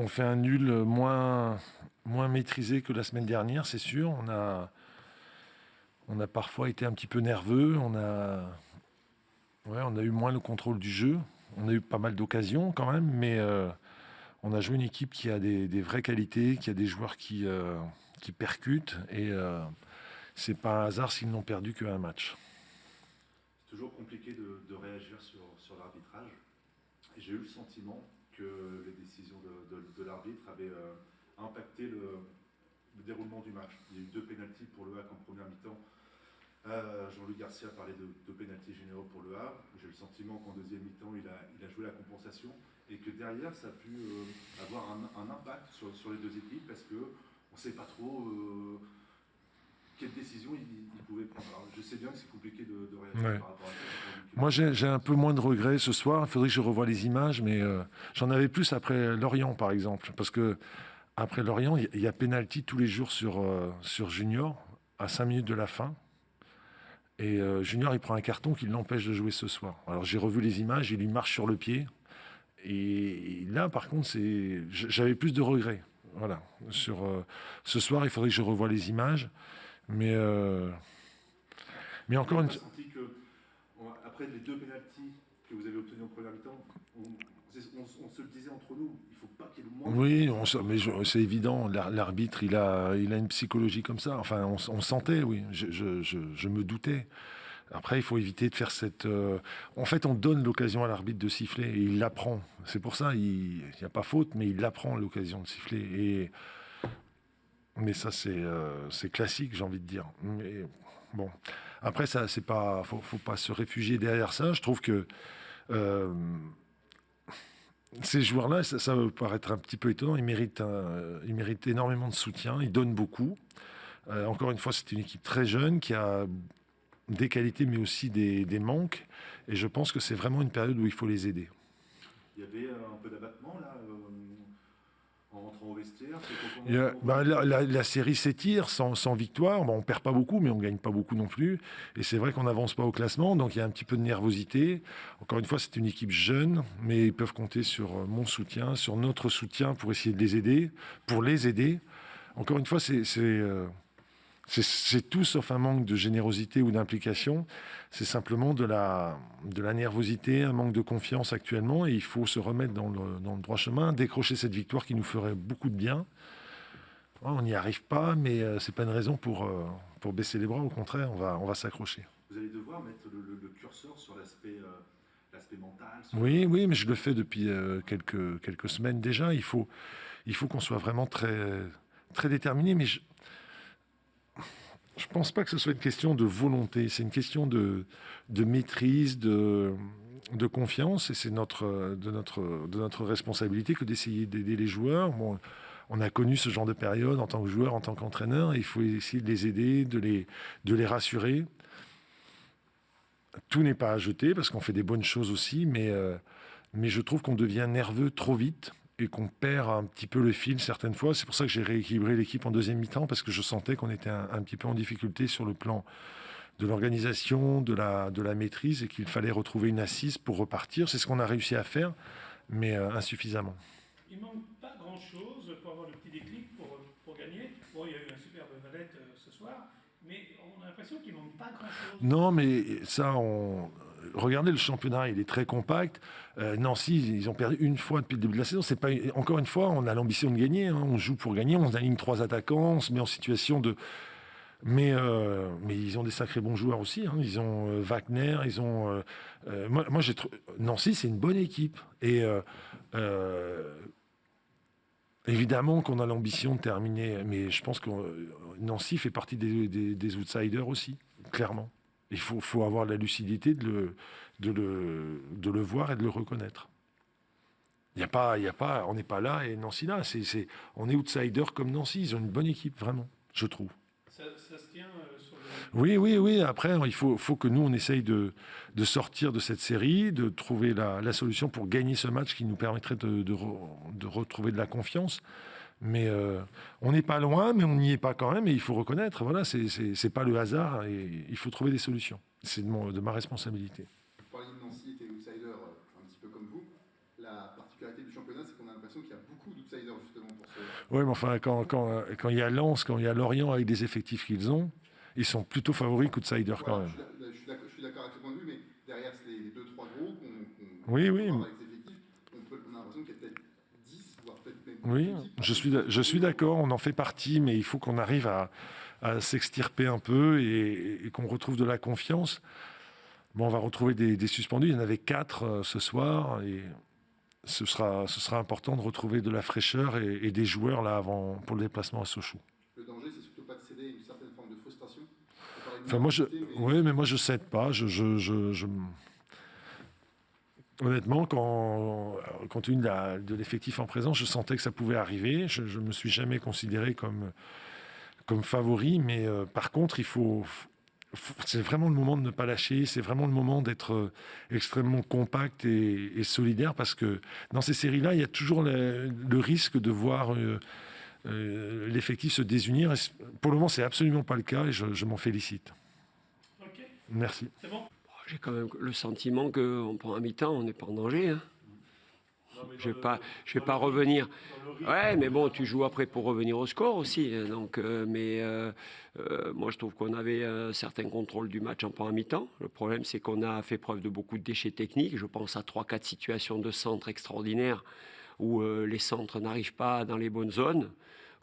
fait un nul moins maîtrisé que la semaine dernière, c'est sûr. On a parfois été un petit peu nerveux. On a eu moins le contrôle du jeu. On a eu pas mal d'occasions quand même, mais on a joué une équipe qui a des vraies qualités, qui a des joueurs qui percutent. Et c'est pas un hasard s'ils n'ont perdu qu'un match. C'est toujours compliqué de réagir sur l'arbitrage. Et j'ai eu le sentiment que les décisions de l'arbitre avaient impacté le déroulement du match. Il y a eu 2 pénaltys pour le Havre en première mi-temps. Jean-Luc Garcia parlait de pénaltys généraux pour le Havre. J'ai eu le sentiment qu'en deuxième mi-temps, il a joué la compensation et que derrière, ça a pu avoir un impact sur les deux équipes parce qu'on ne sait pas trop quelle décision il pouvait prendre. Alors, je sais bien que c'est compliqué de réagir Ouais. par rapport à ça. Moi, j'ai un peu moins de regrets ce soir. Il faudrait que je revoie les images, mais j'en avais plus après Lorient, par exemple. Parce que après Lorient, il y a pénalty tous les jours sur Junior, à 5 minutes de la fin. Et Junior, il prend un carton qui l'empêche de jouer ce soir. Alors j'ai revu les images, il lui marche sur le pied. Et là, par contre, j'avais plus de regrets. Voilà. Sur ce soir, il faudrait que je revoie les images. Mais, mais encore une... senti que, après les 2 pénaltys que vous avez obtenus en première mi-temps, on se le disait entre nous, il ne faut pas qu'il y ait le moins. Oui, c'est évident. L'arbitre, il a une psychologie comme ça. Enfin, on sentait, oui. Je me doutais. Après, il faut éviter de faire cette... En fait, on donne l'occasion à l'arbitre de siffler et il l'apprend. C'est pour ça, il n'y a pas faute, mais il apprend l'occasion de siffler. Mais ça, c'est classique, j'ai envie de dire. Mais bon, après, ça, c'est pas... Faut pas se réfugier derrière ça. Je trouve que euh, ces joueurs-là, ça peut paraître un petit peu étonnant, ils méritent énormément de soutien, ils donnent beaucoup. Encore une fois, c'est une équipe très jeune qui a des qualités mais aussi des manques. Et je pense que c'est vraiment une période où il faut les aider. Il y avait un peu d'abattement là en rentrant au vestiaire. La série s'étire sans victoire. Bon, on perd pas beaucoup, mais on gagne pas beaucoup non plus. Et c'est vrai qu'on n'avance pas au classement, donc il y a un petit peu de nervosité. Encore une fois, c'est une équipe jeune, mais ils peuvent compter sur mon soutien, sur notre soutien pour essayer de les aider, pour les aider. Encore une fois, c'est tout sauf un manque de générosité ou d'implication. C'est simplement de la nervosité, un manque de confiance actuellement. Et il faut se remettre dans le droit chemin, décrocher cette victoire qui nous ferait beaucoup de bien. On n'y arrive pas, mais ce n'est pas une raison pour baisser les bras. Au contraire, on va s'accrocher. Vous allez devoir mettre le curseur sur l'aspect mental. Oui, mais je le fais depuis quelques semaines déjà. Il faut qu'on soit vraiment très, très déterminé. Mais je ne pense pas que ce soit une question de volonté, c'est une question de maîtrise, de confiance, et c'est de notre responsabilité que d'essayer d'aider les joueurs. Bon, on a connu ce genre de période en tant que joueur, en tant qu'entraîneur, et il faut essayer de les aider, de les rassurer. Tout n'est pas à jeter, parce qu'on fait des bonnes choses aussi, mais je trouve qu'on devient nerveux trop vite, et qu'on perd un petit peu le fil certaines fois. C'est pour ça que j'ai rééquilibré l'équipe en deuxième mi-temps, parce que je sentais qu'on était un petit peu en difficulté sur le plan de l'organisation, de la maîtrise, et qu'il fallait retrouver une assise pour repartir. C'est ce qu'on a réussi à faire, mais insuffisamment. Il manque pas grand-chose pour avoir le petit déclic pour gagner. Bon, il y a eu un superbe Valette ce soir, mais on a l'impression qu'il manque pas grand-chose. Non, mais ça, regardez le championnat, il est très compact. Nancy, ils ont perdu une fois depuis le début de la saison. C'est pas encore une fois, on a l'ambition de gagner. On joue pour gagner. On aligne 3 attaquants. On se met en situation de. Mais ils ont des sacrés bons joueurs aussi. Ils ont Wagner. Ils ont. Moi, Nancy, c'est une bonne équipe. Et évidemment qu'on a l'ambition de terminer. Mais je pense que Nancy fait partie des outsiders aussi, clairement. Il faut avoir la lucidité de le voir et de le reconnaître. On n'est pas là et Nancy là. On est outsider comme Nancy. Ils ont une bonne équipe, vraiment, je trouve. Ça se tient sur le... Oui. Après, il faut que nous, on essaye de sortir de cette série, de trouver la solution pour gagner ce match qui nous permettrait de retrouver de la confiance. Mais on n'est pas loin, mais on n'y est pas quand même, et il faut reconnaître, voilà, c'est pas le hasard, et il faut trouver des solutions. C'est de ma responsabilité. Vous parliez de Nancy, était outsider un petit peu comme vous. la particularité du championnat, c'est qu'on a l'impression qu'il y a beaucoup d'outsiders justement pour ce... Oui, mais enfin, quand il y a Lens, quand il y a Lorient avec des effectifs qu'ils ont, ils sont plutôt favoris qu'outsiders quand même. Je suis d'accord avec ce point de vue, mais derrière les 2-3 gros qu'on Oui, peut oui. voir avec ces effectifs, on a l'impression qu'il y a peut-être 10, voire peut-être même Oui, je suis d'accord, on en fait partie, mais il faut qu'on arrive à s'extirper un peu et qu'on retrouve de la confiance. Bon, on va retrouver des suspendus, il y en avait 4 ce soir, et ce sera important de retrouver de la fraîcheur et des joueurs là pour le déplacement à Sochaux. Le danger, c'est surtout pas de céder une certaine forme de frustration. Enfin, oui, mais moi je cède pas. Honnêtement, compte tenu de l'effectif en présence, je sentais que ça pouvait arriver. Je ne me suis jamais considéré comme favori, mais par contre, c'est vraiment le moment de ne pas lâcher. C'est vraiment le moment d'être extrêmement compact et solidaire, parce que dans ces séries-là, il y a toujours le risque de voir l'effectif se désunir. Pour le moment, c'est absolument pas le cas et je m'en félicite. Ok, Merci. c'est bon. J'ai quand même le sentiment qu'en première mi-temps, on n'est pas en danger. Hein. Je vais pas revenir. Ouais, mais bon, tu joues après pour revenir au score aussi. Donc, moi, je trouve qu'on avait un certain contrôle du match en première mi-temps. Le problème, c'est qu'on a fait preuve de beaucoup de déchets techniques. Je pense à 3-4 situations de centre extraordinaires où les centres n'arrivent pas dans les bonnes zones,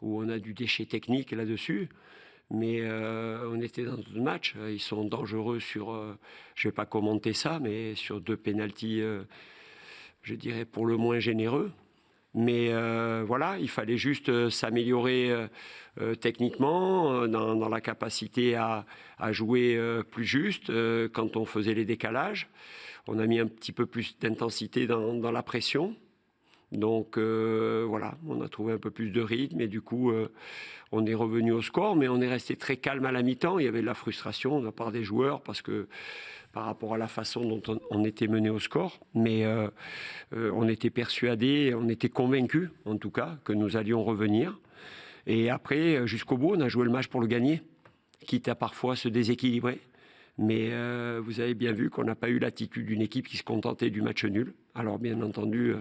où on a du déchet technique là-dessus. Mais on était dans le match. Ils sont dangereux sur, je ne vais pas commenter ça, mais sur 2 pénaltys, je dirais pour le moins généreux. Mais voilà, il fallait juste s'améliorer techniquement, dans la capacité à jouer plus juste quand on faisait les décalages. On a mis un petit peu plus d'intensité dans la pression. Donc voilà, on a trouvé un peu plus de rythme et du coup on est revenu au score, mais on est resté très calme à la mi-temps. Il y avait de la frustration de la part des joueurs parce que par rapport à la façon dont on était mené au score, mais on était persuadés, on était convaincus en tout cas que nous allions revenir. Et après, jusqu'au bout, on a joué le match pour le gagner, quitte à parfois se déséquilibrer. Mais vous avez bien vu qu'on n'a pas eu l'attitude d'une équipe qui se contentait du match nul. Alors bien entendu,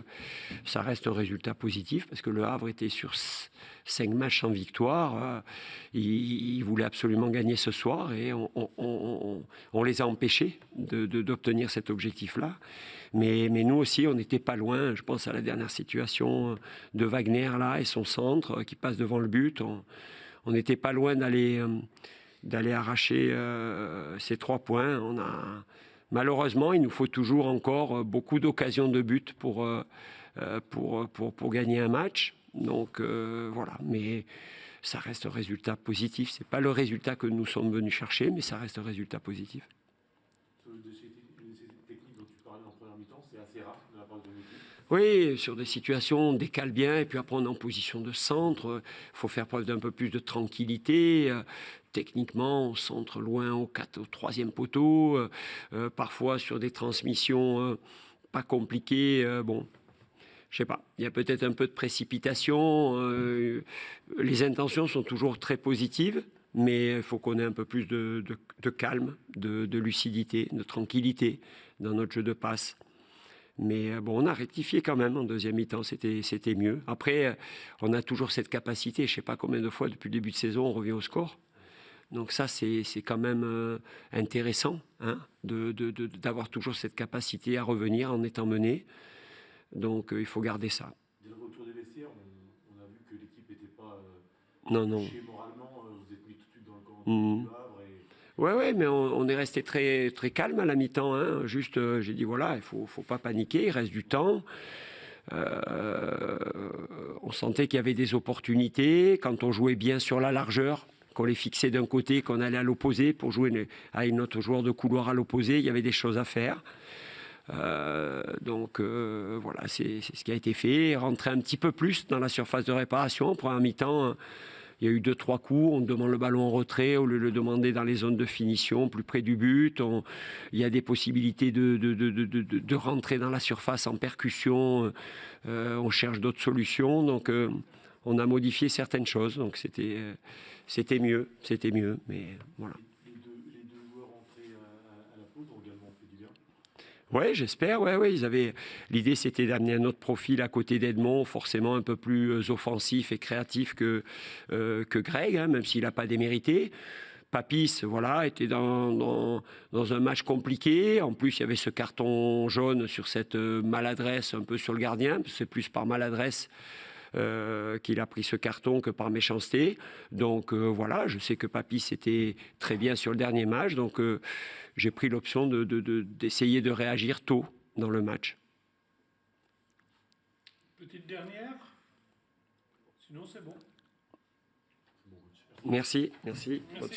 ça reste un résultat positif parce que le Havre était sur 5 matchs sans victoire. Il voulait absolument gagner ce soir et on les a empêchés d'obtenir cet objectif-là. Mais nous aussi, on n'était pas loin. Je pense à la dernière situation de Wagner là et son centre qui passe devant le but. On n'était pas loin d'aller arracher ces 3 points. Malheureusement, il nous faut toujours encore beaucoup d'occasions de but pour gagner un match. Donc voilà, mais ça reste un résultat positif. Ce n'est pas le résultat que nous sommes venus chercher, mais ça reste un résultat positif. Sur le déchet technique dont tu parlais en première mi-temps, c'est assez rare de la part de l'équipe. Oui, sur des situations, on décale bien, et puis après on est en position de centre. Il faut faire preuve d'un peu plus de tranquillité. Techniquement, on centre loin au 3e poteau. Parfois sur des transmissions pas compliquées. Bon, je sais pas. Il y a peut-être un peu de précipitation. Les intentions sont toujours très positives, mais il faut qu'on ait un peu plus de calme, de lucidité, de tranquillité dans notre jeu de passe. Mais bon, on a rectifié quand même en deuxième mi-temps, c'était mieux. Après, on a toujours cette capacité, je ne sais pas combien de fois depuis le début de saison, on revient au score. Donc ça, c'est quand même intéressant hein, d'avoir toujours cette capacité à revenir en étant mené. Donc il faut garder ça. Dès le retour des vestiaires, on a vu que l'équipe n'était pas non. moralement. Vous êtes mis tout de suite dans le camp du Havre. Oui, mais on est resté très, très calme à la mi-temps. Hein. Juste, j'ai dit, voilà, il ne faut pas paniquer, il reste du temps. On sentait qu'il y avait des opportunités. Quand on jouait bien sur la largeur, qu'on les fixait d'un côté, qu'on allait à l'opposé pour jouer à une autre joueur de couloir à l'opposé, il y avait des choses à faire. Donc voilà, c'est ce qui a été fait. Rentrer un petit peu plus dans la surface de réparation. En première mi-temps, il y a eu 2-3 coups, on demande le ballon en retrait au lieu de le demander dans les zones de finition, plus près du but. Il y a des possibilités de rentrer dans la surface en percussion. On cherche d'autres solutions. Donc on a modifié certaines choses. Donc c'était mieux. Mais voilà. Les deux joueurs entrés à la pause ont également fait du bien. Ouais, j'espère. Ouais. L'idée, c'était d'amener un autre profil à côté d'Edmond, forcément un peu plus offensif et créatif que Greg, hein, même s'il n'a pas démérité. Papis, voilà, était dans un match compliqué. En plus, il y avait ce carton jaune sur cette maladresse un peu sur le gardien. C'est plus par maladresse qu'il a pris ce carton que par méchanceté. Donc voilà, je sais que Papis était très bien sur le dernier match. Donc j'ai pris l'option d'essayer de réagir tôt dans le match. Petite dernière. Sinon, c'est bon. Merci. Bonne soirée.